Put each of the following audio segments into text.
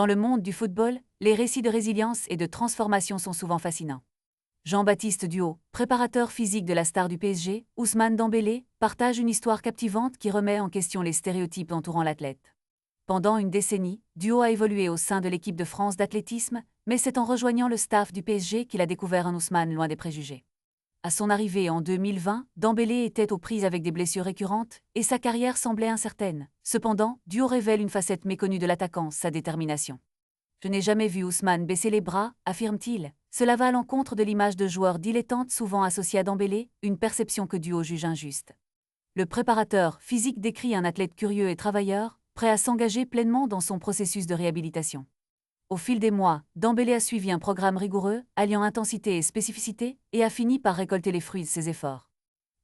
Dans le monde du football, les récits de résilience et de transformation sont souvent fascinants. Jean-Baptiste Duhaut, préparateur physique de la star du PSG, Ousmane Dembélé, partage une histoire captivante qui remet en question les stéréotypes entourant l'athlète. Pendant une décennie, Duhaut a évolué au sein de l'équipe de France d'athlétisme, mais c'est en rejoignant le staff du PSG qu'il a découvert un Ousmane loin des préjugés. À son arrivée en 2020, Dembélé était aux prises avec des blessures récurrentes et sa carrière semblait incertaine. Cependant, Duhaut révèle une facette méconnue de l'attaquant, sa détermination. « Je n'ai jamais vu Ousmane baisser les bras », affirme-t-il. Cela va à l'encontre de l'image de joueur dilettante souvent associée à Dembélé, une perception que Duhaut juge injuste. Le préparateur physique décrit un athlète curieux et travailleur, prêt à s'engager pleinement dans son processus de réhabilitation. Au fil des mois, Dembélé a suivi un programme rigoureux, alliant intensité et spécificité, et a fini par récolter les fruits de ses efforts.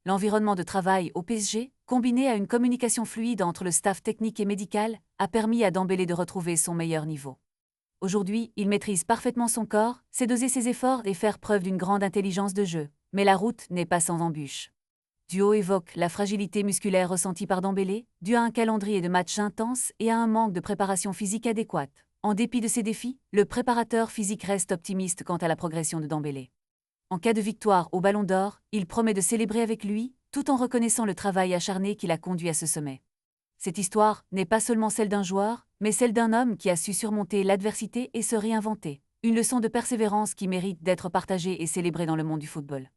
L'environnement de travail au PSG, combiné à une communication fluide entre le staff technique et médical, a permis à Dembélé de retrouver son meilleur niveau. Aujourd'hui, il maîtrise parfaitement son corps, sait doser ses efforts et faire preuve d'une grande intelligence de jeu. Mais la route n'est pas sans embûches. Duhaut évoque la fragilité musculaire ressentie par Dembélé, due à un calendrier de matchs intense et à un manque de préparation physique adéquate. En dépit de ces défis, le préparateur physique reste optimiste quant à la progression de Dembélé. En cas de victoire au Ballon d'Or, il promet de célébrer avec lui, tout en reconnaissant le travail acharné qui l'a conduit à ce sommet. Cette histoire n'est pas seulement celle d'un joueur, mais celle d'un homme qui a su surmonter l'adversité et se réinventer. Une leçon de persévérance qui mérite d'être partagée et célébrée dans le monde du football.